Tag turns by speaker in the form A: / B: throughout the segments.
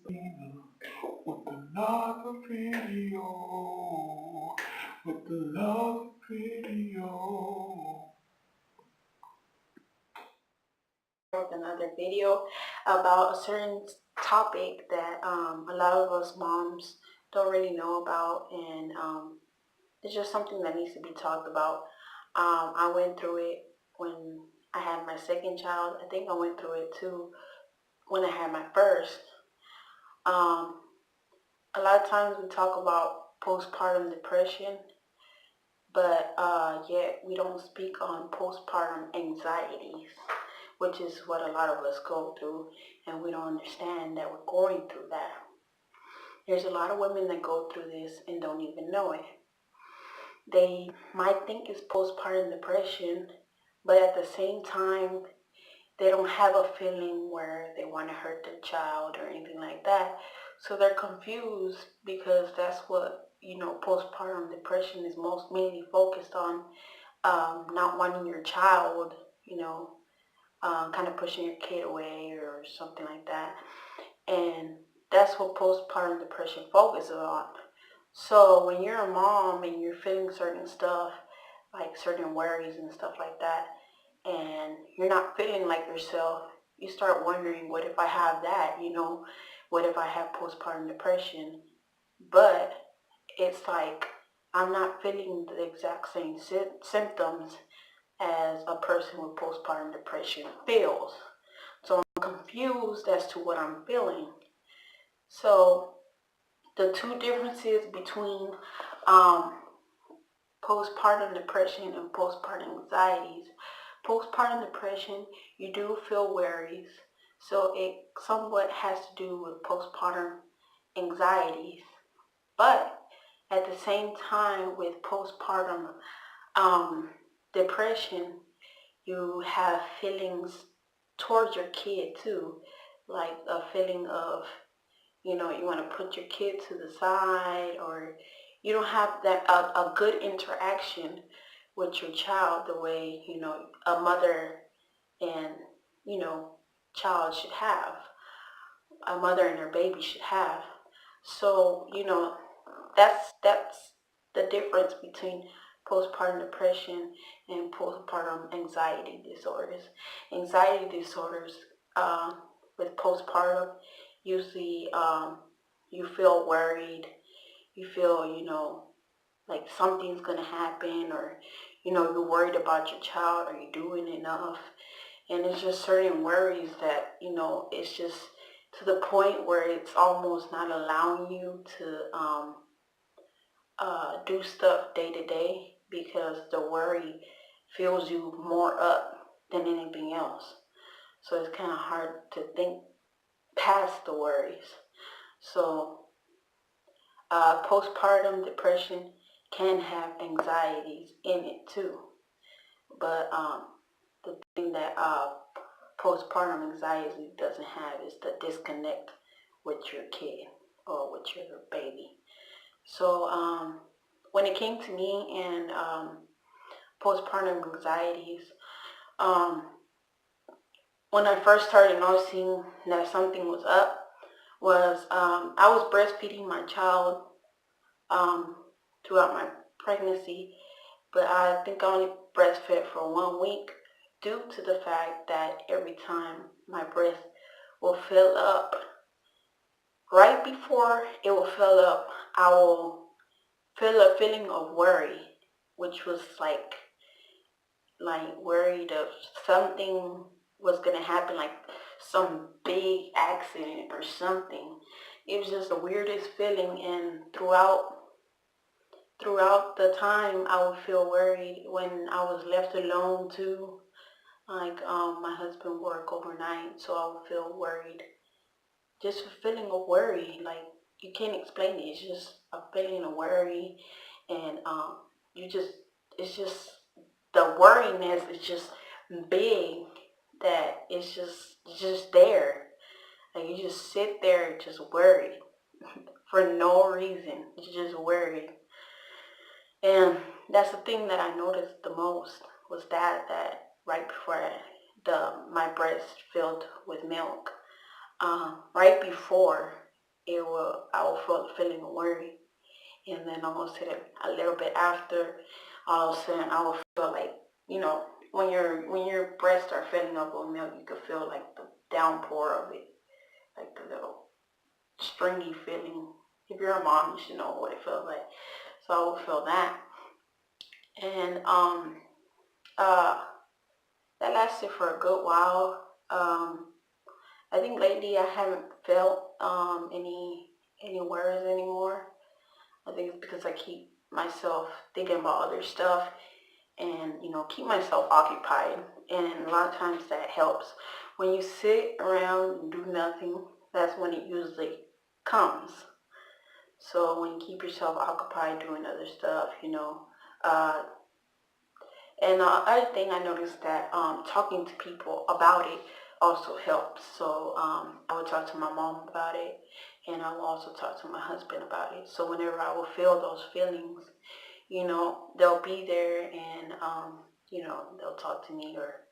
A: with another video, with another video. With another video about a certain topic that a lot of us moms don't really know about, and it's just something that needs to be talked about. I went through it when I had my second child. I think I went through it too when I had my first. A lot of times we talk about postpartum depression, but yet we don't speak on postpartum anxieties, which is what a lot of us go through, and we don't understand that we're going through that. There's a lot of women that go through this and don't even know it. They might think it's postpartum depression, but at the same time, they don't have a feeling where they want to hurt their child or anything like that. So they're confused because that's what, postpartum depression is mainly focused on, not wanting your child, kind of pushing your kid away or something like that. And that's what postpartum depression focuses on. So when you're a mom and you're feeling certain stuff, like certain worries and stuff like that, and you're not feeling like yourself, you start wondering, what if I have that, what if I have postpartum depression? But it's like, I'm not feeling the exact same symptoms as a person with postpartum depression feels. So I'm confused as to what I'm feeling. So the two differences between postpartum depression and postpartum anxieties. Postpartum depression, you do feel worries, so it somewhat has to do with postpartum anxieties. But at the same time, with postpartum depression, you have feelings towards your kid too, like a feeling of, you want to put your kid to the side, or you don't have that a good interaction with your child the way, a mother and, child should have, a mother and her baby should have. So, that's the difference between postpartum depression and postpartum anxiety disorders. Anxiety disorders, with postpartum, usually you feel worried, you feel, like something's going to happen, or, you're worried about your child, are you doing enough? And it's just certain worries that, it's just to the point where it's almost not allowing you to do stuff day to day, because the worry fills you more up than anything else. So it's kind of hard to think past the worries. So postpartum depression can have anxieties in it too. But the thing that postpartum anxiety doesn't have is the disconnect with your kid or with your baby. So when it came to me and postpartum anxieties, when I first started noticing that something was up, was I was breastfeeding my child throughout my pregnancy, but I think I only breastfed for 1 week due to the fact that every time my breast will fill up, right before it will fill up, I will feel a feeling of worry, which was like worried of something was going to happen, like some big accident or something. It was just the weirdest feeling, and throughout the time I would feel worried when I was left alone too. Like my husband worked overnight, so I would feel worried. Just a feeling of worry, like you can't explain it. It's just a feeling of worry, and it's just the worriness is just big, that it's just there. Like you just sit there just worried for no reason. You just worried. And that's the thing that I noticed the most, was that right before my breast filled with milk, right before, I will feel feeling worry. And then almost a little bit after, all of a sudden I will feel like, when your breasts are filling up with milk, you could feel like the downpour of it, like the little stringy feeling. If you're a mom, you should know what it feels like. So I will feel that. And uh that lasted for a good while. I think lately I haven't felt any worries anymore. I think it's because I keep myself thinking about other stuff and, keep myself occupied. And a lot of times that helps. When you sit around and do nothing, that's when it usually comes. So when you keep yourself occupied doing other stuff, uh, and the other thing I noticed that talking to people about it also helps. So I would talk to my mom about it, and I will also talk to my husband about it. So whenever I will feel those feelings, they'll be there, and they'll talk to me, or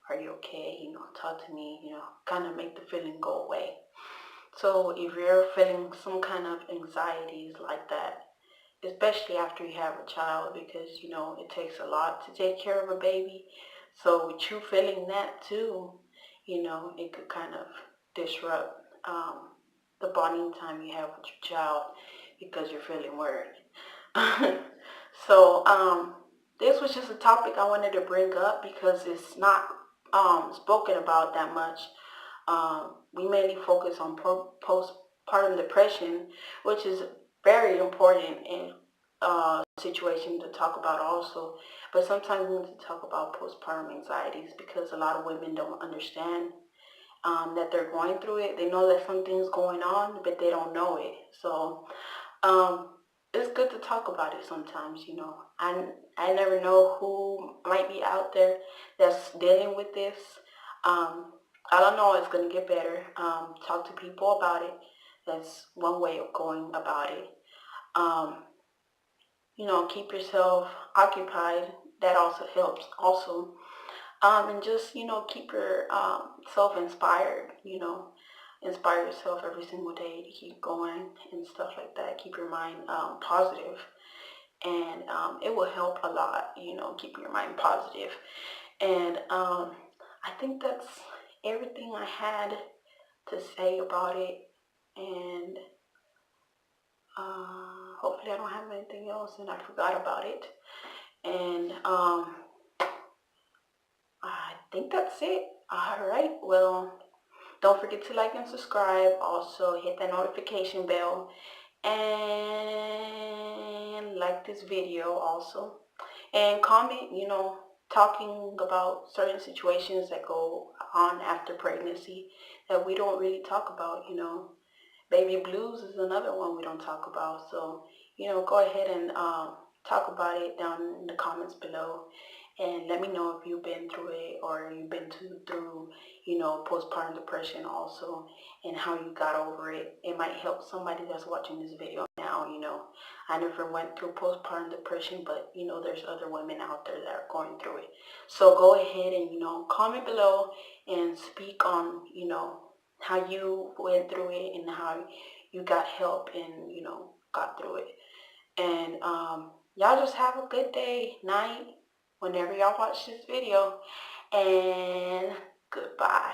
A: are you okay? Talk to me. Kind of make the feeling go away. So if you're feeling some kind of anxieties like that, especially after you have a child, because it takes a lot to take care of a baby. So with you feeling that too, it could kind of disrupt the bonding time you have with your child because you're feeling worried. So this was just a topic I wanted to bring up because it's not spoken about that much. We mainly focus on postpartum depression, which is very important and situation to talk about also. But sometimes we need to talk about postpartum anxieties because a lot of women don't understand that they're going through it. They know that something's going on, but they don't know it. So um, it's good to talk about it sometimes. I never know who might be out there that's dealing with this. Um, I don't know, it's going to get better. Talk to people about it. That's one way of going about it. Um, keep yourself occupied. That also helps also. And just, keep your self inspired, inspire yourself every single day to keep going and stuff like that. Keep your mind positive, and it will help a lot, keep your mind positive. And I think that's everything I had to say about it. And hopefully I don't have anything else and I forgot about it. And I think that's it. All right. Well, don't forget to like and subscribe. Also, hit that notification bell and like this video also. And comment, talking about certain situations that go on after pregnancy that we don't really talk about. Baby blues is another one we don't talk about. So, go ahead and talk about it down in the comments below. And let me know if you've been through it or you've been through, postpartum depression also, and how you got over it. It might help somebody that's watching this video now. I never went through postpartum depression, but, there's other women out there that are going through it. So go ahead and, comment below and speak on, how you went through it and how you got help and, got through it. And y'all just have a good day, night, whenever y'all watch this video. And goodbye.